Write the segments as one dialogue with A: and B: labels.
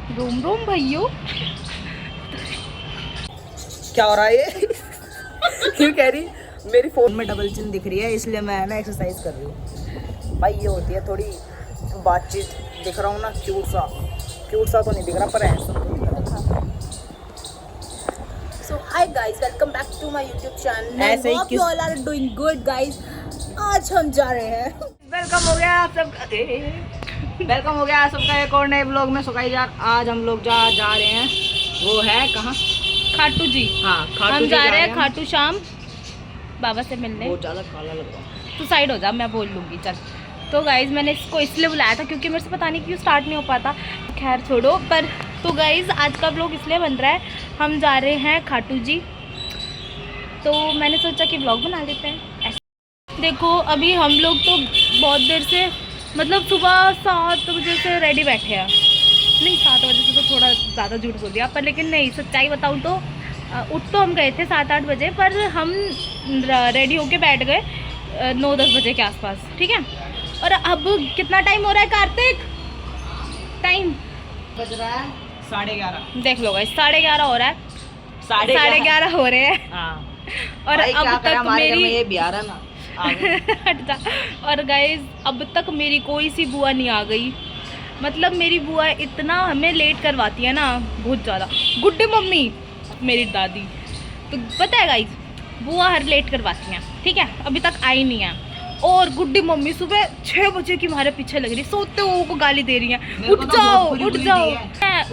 A: रोम रोम भाइयों।
B: क्या हो रहा है ये? क्यों कह रही मेरी फोन में डबल चिन दिख रही है, इसलिए मैं ना एक्सरसाइज कर रही हूँ भाई। ये होती है थोड़ी बातचीत। दिख रहा हूँ ना क्यूट सा तो नहीं दिख रहा, पर हैंडसम तो दिख रहा।
A: So hi guys, welcome back to my YouTube channel.
B: ऐसे ही
A: hope you all are doing good guys. आज हम जा रहे हैं,
B: वेलकम हो गया आप सबका एक और नए ब्लॉग में। सुखाई यार, आज हम लोग जा रहे हैं, वो है कहाँ?
A: खाटू जी।
B: हाँ,
A: हम जा रहे हैं खाटू श्याम बाबा से मिलने।
B: बहुत ज़्यादा काला लग रहा है।
A: तू साइड हो जा, मैं बोल लूँगी चल। तो गाइज़ मैंने इसको इसलिए बुलाया था क्योंकि मेरे से पता नहीं क्यों स्टार्ट नहीं हो पाता। खैर छोड़ो। पर तो गाइज़ आज का ब्लॉग इसलिए बन रहा है, हम जा रहे हैं खाटू जी, तो मैंने सोचा कि ब्लॉग बना लेते हैं ऐसे। देखो अभी हम लोग तो बहुत देर से, मतलब सुबह 7 बजे से रेडी बैठे हैं। नहीं 7 बजे से तो थोड़ा ज़्यादा झूठ बोल दिया, पर लेकिन नहीं, सच्चाई बताऊँ तो उठ तो हम गए थे 7-8 बजे, पर हम रेडी होके बैठ गए 9-10 बजे के आसपास, ठीक है। और अब कितना टाइम हो रहा है कार्तिक? टाइम
B: बज रहा है 11:30।
A: देख लो गाइस, 11:30 हो रहा है, 11:30 हो रहे हैं।
B: हाँ।
A: और अब तक मेरी
B: ये बिहार है ना
A: हट जा। और गाइस अब तक मेरी कोई सी बुआ नहीं आ गई। मतलब मेरी बुआ इतना हमें लेट करवाती है ना, बहुत ज़्यादा। गुड्डे मम्मी मेरी दादी, तो पता है गाइस, बुआ हर लेट करवाती हैं, ठीक है। अभी तक आई नहीं है। और गुड्डी मम्मी सुबह 6 बजे की हमारे पीछे लग रही, सोते हुए को गाली दे रही है, उठ जाओ उठ जाओ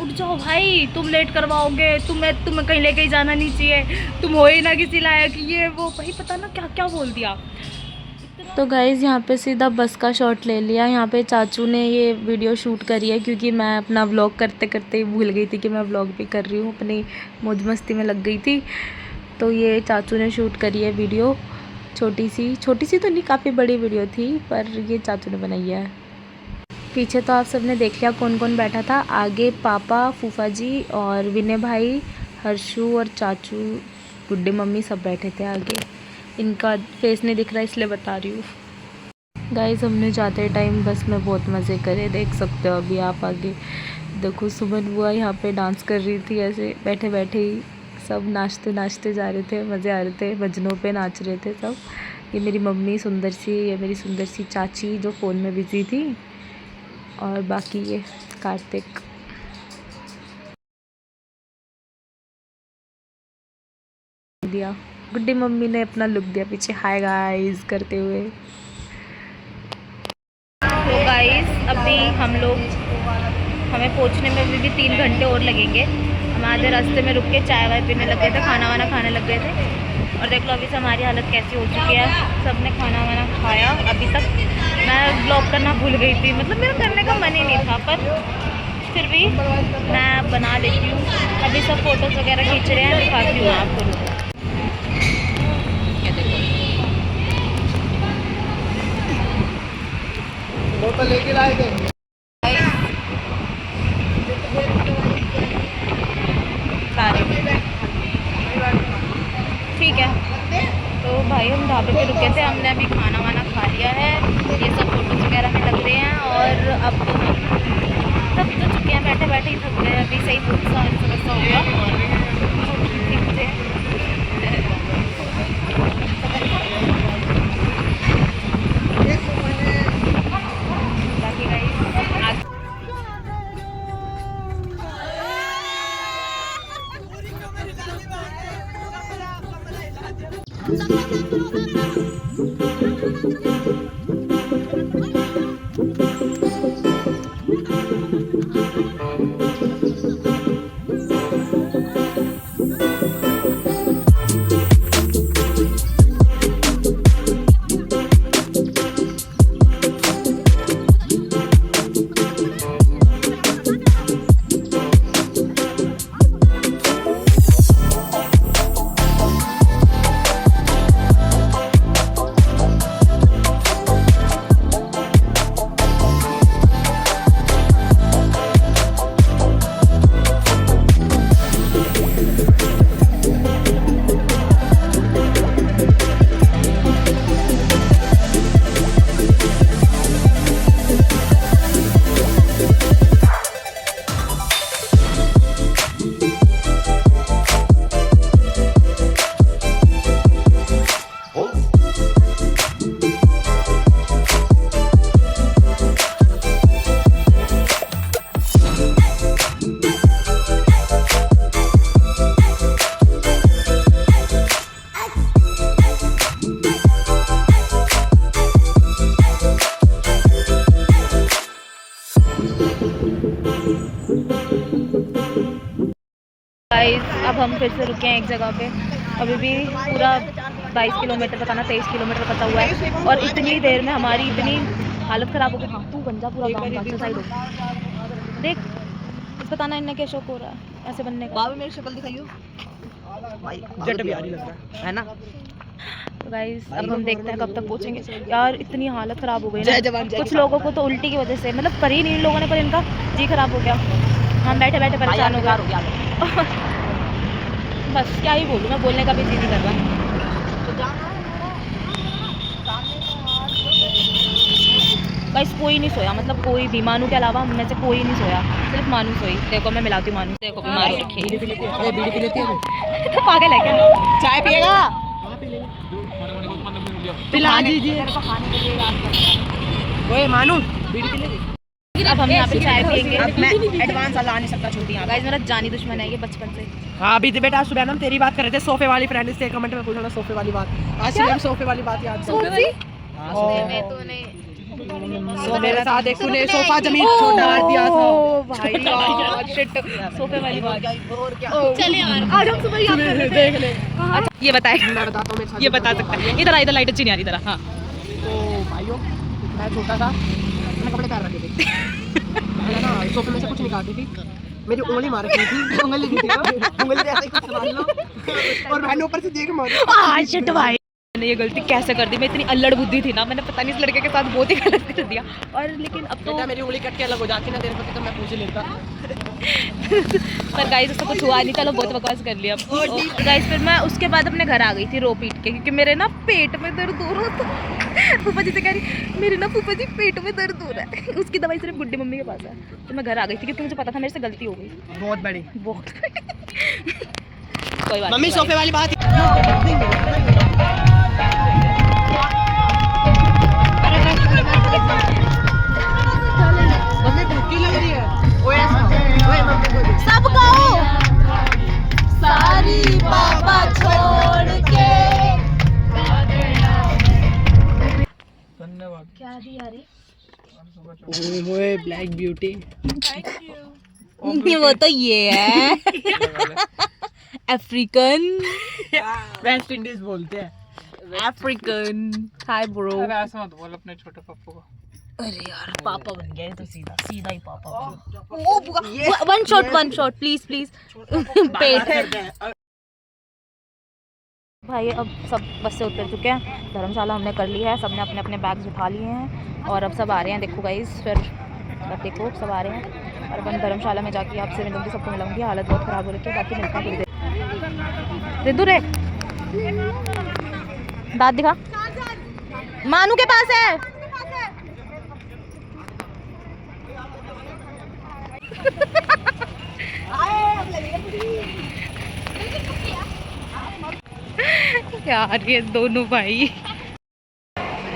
A: उठ जाओ भाई, तुम लेट करवाओगे, तुम्हें कहीं लेके जाना नहीं चाहिए, तुम हो ही ना किसी लायक, ये वो भाई पता ना क्या क्या बोल दिया।
C: तो गाइज़ यहाँ पे सीधा बस का शॉट ले लिया। यहाँ पे चाचू ने ये वीडियो शूट करी है क्योंकि मैं अपना व्लॉग करते करते ही भूल गई थी कि मैं व्लॉग भी कर रही हूँ, अपनी मौज मस्ती में लग गई थी। तो ये चाचू ने शूट करी है वीडियो, छोटी सी तो नहीं, काफ़ी बड़ी वीडियो थी, पर ये चाचू ने बनाई है। पीछे तो आप सबने देख लिया कौन कौन बैठा था। आगे पापा, फूफा जी और विनय भाई, हर्षू और चाचू, गुड्डे मम्मी सब बैठे थे आगे। इनका फेस नहीं दिख रहा इसलिए बता रही हूँ। गाइस हमने जाते टाइम बस में बहुत मज़े करे, देख सकते हो अभी आप आगे। देखो सुमन बुआ यहाँ पे डांस कर रही थी, ऐसे बैठे बैठे ही सब नाचते जा रहे थे, मज़े आ रहे थे, भजनों पे नाच रहे थे सब। ये मेरी मम्मी सुंदर सी, ये मेरी सुंदर सी चाची जो फ़ोन में बिज़ी थी, और बाकी ये कार्तिक। दिया गुड्डी मम्मी ने अपना लुक दिया पीछे हाय गाइस करते हुए।
A: तो गाइस अभी हमें पहुंचने में अभी भी 3 घंटे और लगेंगे। हम आधे रास्ते में रुक के चाय वाय पीने लग गए थे, खाना वाना खाने लग गए थे। और देख लो अभी से हमारी हालत कैसी हो चुकी है। सबने खाना वाना खाया। अभी तक मैं ब्लॉग करना भूल गई थी, मतलब मेरा करने का मन ही नहीं था, पर फिर भी मैं बना लेती हूँ। अभी सब फ़ोटोज़ वगैरह खींच रहे हैं, दिखाती हूँ आपको।
B: बोतल लेके लाए थे।
A: ठीक है, तो भाई हम ढाबे पे रुके थे, हमने अभी खाना वाना खा लिया है। ये सब फोटोज वगैरह में लग रहे हैं, और अब तो हम थक तो चुके हैं, बैठे बैठे ही थक गए। अभी सही बहुत सा हो गया बाकी भाई आज अब हम फिर से रुके हैं एक जगह पे। अभी भी पूरा 22 किलोमीटर पता ना 23 किलोमीटर पता हुआ है और इतनी देर में हमारी इतनी हालत ख़राब हो गई। हाँ तू बन जा पूरा गाँव का साइड हो। देख इस बताना इन्हें क्या शौक हो रहा है ऐसे बनने का।
B: बाबू मेरी शक्ल दिखाइयो भाई, जट बिहारी लग रहा है ना।
A: तो गाइस अब हम देखते हैं कब तक पहुँचेंगे यार। इतनी हालत ख़राब हो गई ना, कुछ लोगों को तो उल्टी की वजह से मतलब कर ही नहीं लोगों ने, पर इनका जी खराब हो गया। हम बैठे बैठे परेशान हो गया। बस क्या ही बोलूँ मैं, बोलने का भी जी नहीं कर रहा। गाइस कोई नहीं सोया, मतलब कोई भी, मानू के अलावा हम में से कोई नहीं सोया, सिर्फ मानू सोई। देखो मैं मिलाती हूँ, मानू देखो बीमार हो रखी है। तो पागल है क्या?
B: चाय पिएगा? पिला दीजिए। ओए मानू बीड़ी पी ले।
A: अब हम यहाँ पे चाय पियेंगे।
B: अब मैं एडवांस ला नहीं सकता छोटी यहाँ।
A: गाइस मेरा जानी दुश्मन है ये बचपन से।
B: हाँ अभी बेटा सुबह ना हम तेरी बात कर रहे थे, सोफे वाली फ्रेंड से कमेंट में पूछना सोफे वाली बात। आज सुबह हम सोफे वाली बात याद मेरे साथ एक तूने सोफा जमीन छोड़ दिया था
A: भाई शिट सोफे वाली बात।
B: चलिए आज हम सुबह याद कर रहे थे। देख ले
A: ये बताए,
B: मैं बताता हूँ मेरे साथ
A: ये बता सकता है। इधर लाइट अच्छी नहीं आ रही इधर। हाँ
B: तो भाइयों मैं छोटा था, मैंने कपड़े पैर रखे थे, मैं ना सोफे में से कुछ निकालती थी, मेरी उंगली मार रही थी, उंगली दी थी, उंगली ऐसे ही कुछ संभाल लो और मैंने ऊपर से देख मारा।
A: शिट भाई मैंने ये गलती कैसे कर दी? मैं इतनी अल्लड़ बुद्धि थी ना, मैंने पता नहीं इस लड़के के साथ बहुत ही गलत कर दिया। और लेकिन अब तो
B: मेरी उंगली कट के अलग हो जाती ना तेरे पति तो मैं पूछ ही लेता।
A: पर गाइस उसको कुछ हुआ नहीं, चलो बहुत बकवास कर लिया। गाइस फिर मैं उसके बाद अपने घर आ गई थी रो पीट के, क्योंकि मेरे ना पेट में दर्द हो रहा था। फूफा जी से कह रही मेरे ना फूफा जी पेट में दर्द हो रहा है। उसकी दवाई सिर्फ गुड्डी मम्मी के पास है। तो मैं घर आ गई थी क्योंकि मुझे पता था मेरे से गलती हो गई
B: बहुत बड़ी
A: बहुत। कोई बात
B: मम्मी सोफे वाली बात
A: सब गाओ सारी पापा छोड़ के।
B: धन्यवाद।
A: क्या दिया रे?
B: ओए ब्लैक ब्यूटी।
A: वो तो ये है अफ्रीकन
B: वेस्ट इंडीज बोलते हैं
A: अफ्रीकन। Hi bro.
B: ऐसा मत बोल अपने छोटे पप्पू को।
A: अरे यार पापा बन गया तो सीधा सीधा ही पापा। One shot please please. पेट भाई अब सब बस से उतर चुके हैं, धर्मशाला हमने कर ली है, सबने अपने अपने बैग्स उठा लिए हैं और अब सब आ रहे हैं। देखो गाइस फिर अब देखो सब आ रहे हैं और अपन धर्मशाला में जाके आपसे मिलूंगी, सबको मिलूंगी। हालत बहुत ख़राब हो रही है, बाकी मिलते हैं थोड़ी देर। रिद्धू रे दांत दिखा, मानू के पास है। यार ये दोनों भाई।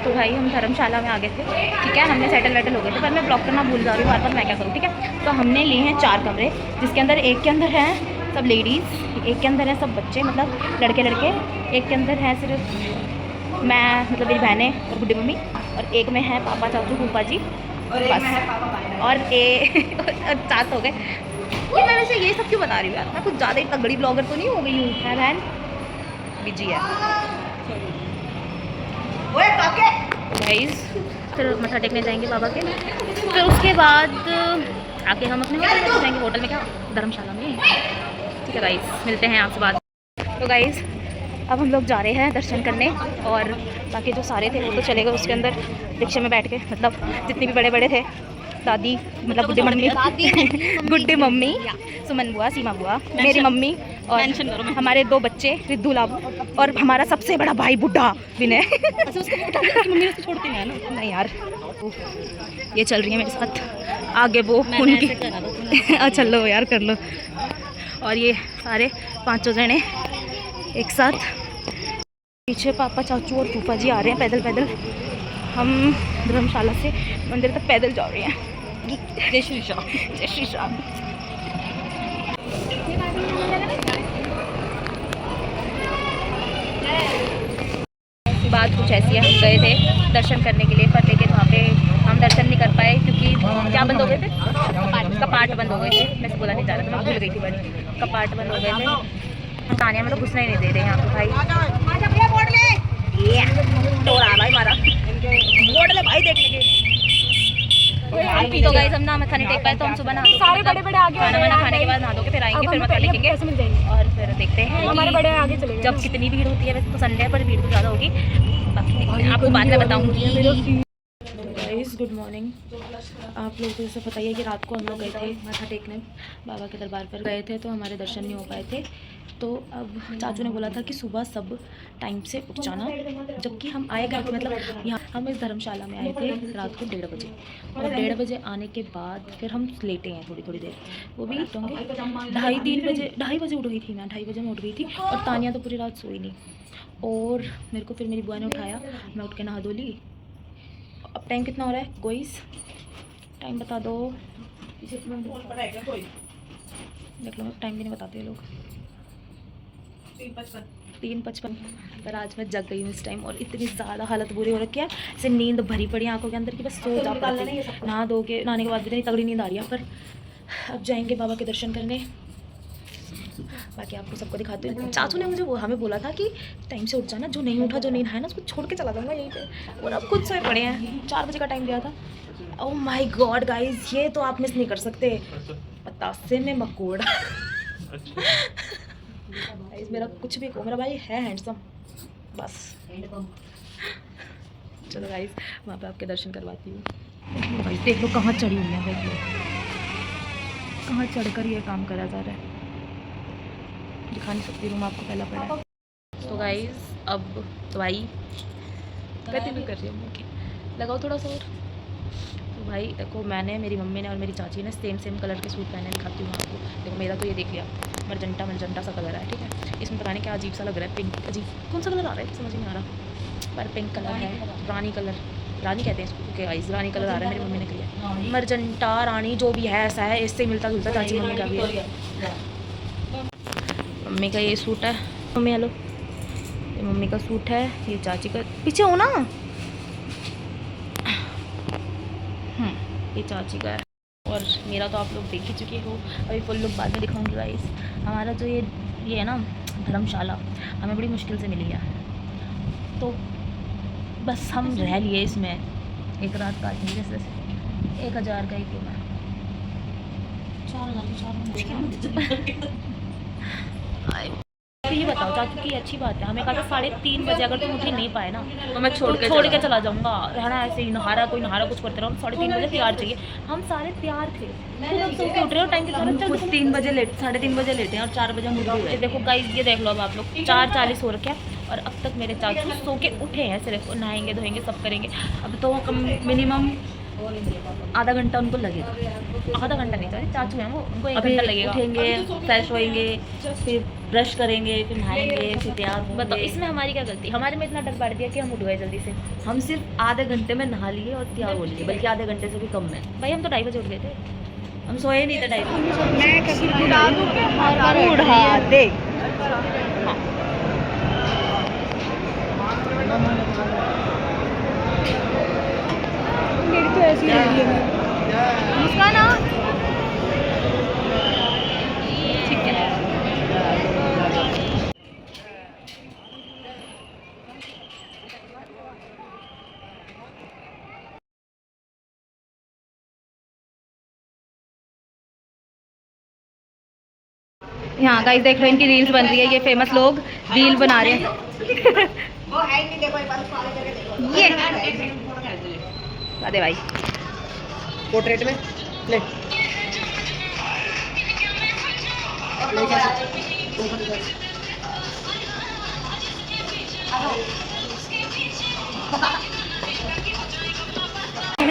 A: तो भाई हम धर्मशाला में आ गए थे, ठीक है, हमने सेटल वेटल हो गए थे, पर मैं ब्लॉक करना भूल जा रही हूँ बार बार, मैं क्या करूँ, ठीक है। तो हमने लिए हैं 4 कमरे, जिसके अंदर एक के अंदर हैं सब लेडीज़, एक के अंदर है सब बच्चे मतलब लड़के लड़के, एक के अंदर है सिर्फ मैं मतलब मेरी बहनें और बुढ़ी मम्मी, और एक में है पापा चाचू फूफा जी बस, और 4 हो गए। ये मैं वैसे ये सब क्यों बता रही हूँ यार, मैं कुछ ज़्यादा ही तगड़ी ब्लॉगर तो नहीं हो गई हूँ, है बहन बिजी है गाइस। फिर मत्था टेकने जाएंगे बाबा के, फिर उसके बाद आके हम अपने होटल में जाएंगे। होटल में क्या, धर्मशाला में, ठीक है गाइस, मिलते हैं आपसे बाद। तो गाइस अब हम लोग जा रहे हैं दर्शन करने, और बाकी जो सारे थे वो तो चले गए उसके अंदर रिक्शे में बैठ के, मतलब जितने भी बड़े बड़े थे, दादी मतलब गुड्डी मम्मी गुड्डी मम्मी, सुमन बुआ, सीमा बुआ, मेरी मम्मी और हमारे 2 बच्चे रिद्धू लाबू, और हमारा सबसे बड़ा भाई बुड्ढा विनय। मम्मी उसको छोड़ती नहीं है ना। नहीं यार ये चल रही है मेरे साथ आगे वो उनकी। अच्छा लो यार कर लो। और ये सारे 5 जने एक साथ, पीछे पापा चाचू और फूफा जी आ रहे हैं पैदल पैदल। हम धर्मशाला से मंदिर तक पैदल जा रहे हैं। जय श्री श्याम, जय श्री श्याम। बात कुछ ऐसी है, हम गए थे दर्शन करने के लिए, पर लेकिन वहाँ पे हम दर्शन नहीं कर पाए क्योंकि क्या बंद हो गए थे, कपाट बंद हो गए थे। मैं बोला नहीं जा रहा था, मैं भूल गई थी, बड़ी कपाट बंद हो गए थे। तानिया में तो घुसना ही नहीं दे रहे यहाँ पे भाई। ये डोरा भाई मारा बोर्ड ले भाई, देख लेंगे। तो गाइस हम ना मत्था नहीं टेक पाए तो हम सुबह नहा सारे बड़े बड़े आगे खाना खाने के बाद नहा धो के फिर आएंगे, फिर मत्था टेकेंगे और फिर देखते हैं हमारे बड़े आगे चले जब कितनी भीड़ होती है। वैसे तो संडे पर भीड़ तो ज़्यादा होगी, बाकी देखते हैं, आपको बाद में बताऊँगी। Guys good morning. आप लोगों को जैसे पता ही है कि रात को हम लोग गए थे माथा टेकने, बाबा के दरबार पर गए थे, तो हमारे दर्शन नहीं हो पाए थे। तो अब चाचू ने बोला था कि सुबह सब टाइम से उठ जाना, जबकि हम आए घर पे, मतलब यहाँ हम इस धर्मशाला में आए थे रात को 1:30 बजे, और 1:30 बजे आने के बाद फिर हम लेटे हैं थोड़ी देर, वो भी उठोंगे 2:30 बजे उठ गई थी मैं, 2:30 बजे मैं उठ गई थी। और तानिया तो पूरी रात सोई नहीं, और मेरे को फिर मेरी बुआ ने उठाया, मैं उठ के नहा धो ली। अब टाइम कितना हो रहा है गोइस, टाइम बता दो, देख लो टाइम भी नहीं बताते ये लोग, 3:55। पर आज मैं जग गई हूँ इस टाइम, और इतनी ज़्यादा हालत बुरी हो रखी है, ऐसे नींद भरी पड़ी है आंखों के अंदर कि बस सो जा पाती। नहा धो के नहाने के बाद भी इतनी तगड़ी नींद आ रही है। पर अब जाएंगे बाबा के दर्शन करने, बाकी आपको सबको दिखाते हैं। चाचू ने मुझे हमें बोला था कि टाइम से उठ जाना, जो नहीं उठा जो नहीं नहाया ना उसको छोड़ के चला जाऊँगा यहीं पे, और अब खुद सोए पड़े हैं। 4 बजे का टाइम दिया था। ओह माय गॉड गाइस, ये तो आप मिस नहीं कर सकते, पतासे में मकोड़ा। गाइस मेरा कुछ भी को, मेरा भाई है हैंडसम बस। चलो गाइस वहाँ पे आपके दर्शन करवाती हूँ। गाइस देख लो कहाँ चढ़ी हुई है, देख लो कहाँ चढ़कर ये काम करा जा रहा है, दिखा नहीं सकती, रूम आपको पहला पड़ा है। तो गाइस अब दवाई कंटिन्यू कर रही हूँ कि लगाओ थोड़ा सा और। तो भाई देखो मैंने, मेरी मम्मी ने और मेरी चाची ने सेम कलर के सूट पहने, दिखाती हूँ आपको। देखो मेरा तो ये देख लिया, मरजंटा सा कलर है, ठीक है। इसमें पता नहीं क्या अजीब सा लग रहा है, पिंक अजीब कौन सा कलर आ रहा है समझ नहीं आ रहा, पर पिंक कलर है, रानी कहते हैं इसको, ओके गाइस रानी कलर आ रहा है, मेरी मम्मी ने किया मरजंटा रानी जो भी है ऐसा है, इससे मिलता जुलता चाची मम्मी का भी है। मम्मी का ये सूट है, मम्मी हेलो, ये मम्मी का सूट है, ये चाची का, पीछे हो ना, ये चाची का है, और मेरा तो आप लोग देख ही चुके हो, अभी फुल लुक बाद में दिखाऊंगी गाइस। हमारा जो ये है ना धर्मशाला, हमें बड़ी मुश्किल से मिली है, तो बस हम रह लिए इसमें, एक रात काटनी जैसे 1000 का ही क्यों है, 4000 तो ये बताओ चाचू की अच्छी बात है, हमें कहा था 3:30 बजे अगर तुम उठी नहीं पाए ना तो मैं छोड़ के चला जाऊंगा, रहना ऐसे ही, नहारा कोई नहारा कुछ करते रहो, 3:30 बजे तैयार चाहिए। हम सारे तैयार थे, हम सो के उठ रहे हो, टाइम कितना खुद 3 बजे लेट, 3:30 बजे लेटे हैं और 4 बजे हम उठ गए। देखो गाइस ये देख लो अब आप लोग, 4:40 हो रखे हैं और अब तक मेरे चाचू सो के उठे हैं, सिर्फ नहाएंगे धोएंगे सब करेंगे। अब तो मिनिमम आधा घंटा उनको लगेगा, आधा घंटा नहीं चाहिए, चाचू हैं वो, उनको 1 घंटा लगेगा। उठेंगे, फ्रेश होएंगे, फिर ब्रश करेंगे, फिर नहाएंगे, फिर तैयार। बताओ इसमें हमारी क्या गलती, हमारे में इतना डर बढ़ दिया कि हम उठ गए जल्दी से। हम सिर्फ आधे घंटे में नहा लिए और तैयार हो लिए, बल्कि आधे घंटे से भी कम में। भाई हम तो 2:30 बजे उठ गए थे, हम सोए नहीं थे 2:30 मुस्काना ठीक है। यहाँ गाइस देख लो इनकी रील्स बन रही है, ये फेमस लोग रील बना रहे हैं। ये अरे भाई
B: पोर्ट्रेट में ले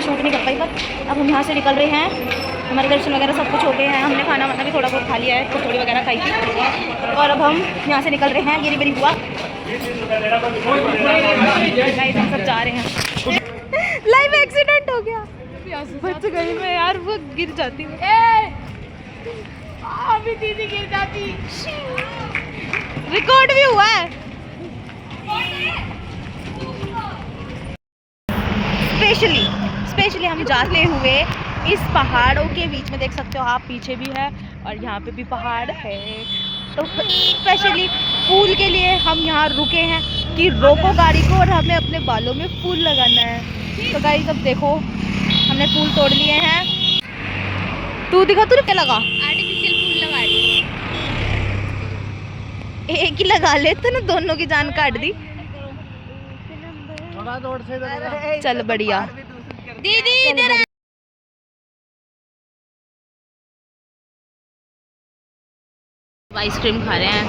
A: शूट नहीं कर पाई, बट अब हम यहाँ से निकल रहे हैं, हमारे दर्शन वगैरह सब कुछ हो गए हैं, हमने खाना वाना भी थोड़ा बहुत खा लिया है, कचौड़ी वगैरह खाई थी, और अब हम यहाँ से निकल रहे हैं। ये मेरी बुआ, हम सब जा रहे हैं। लाइव एक्सीडेंट हो गया, बच गई मैं यार, वो गिर जाती हूँ, अभी दीदी गिर जाती, रिकॉर्ड भी हुआ है। स्पेशली हम जाते हुए इस पहाड़ों के बीच में, देख सकते हो आप पीछे भी है और यहाँ पे भी पहाड़ है, तो स्पेशली फूल के लिए हम यहाँ रुके हैं कि रोको गाड़ी को और हमें अपने बालों में फूल लगाना है। तो गाइस अब देखो हमने फूल तोड़ लिए हैं। तू दिखा, तू क्या लगा? आर्टिफिशियल फूल लगा रही है। एक ही लगा ले तो ना दोनों की जान काट दी। चल बढ़िया दीदी इधर आइसक्रीम खा रहे हैं।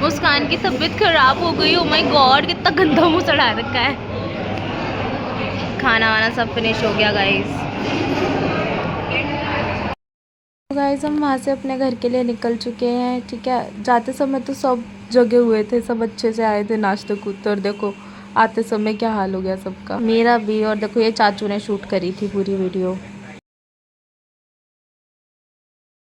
A: मुस्कान की तबीयत खराब हो गई। ओ माय गॉड कितना गंदा मुंह चढ़ा रखा है। खाना वाना सब फिनिश हो गया गाइस।
C: गाइस हम वहाँ से अपने घर के लिए निकल चुके हैं, ठीक है। जाते समय तो सब जगे हुए थे, सब अच्छे से आए थे नाचते कूदते, और देखो आते समय क्या हाल हो गया सबका, मेरा भी। और देखो ये चाचू ने शूट करी थी पूरी वीडियो।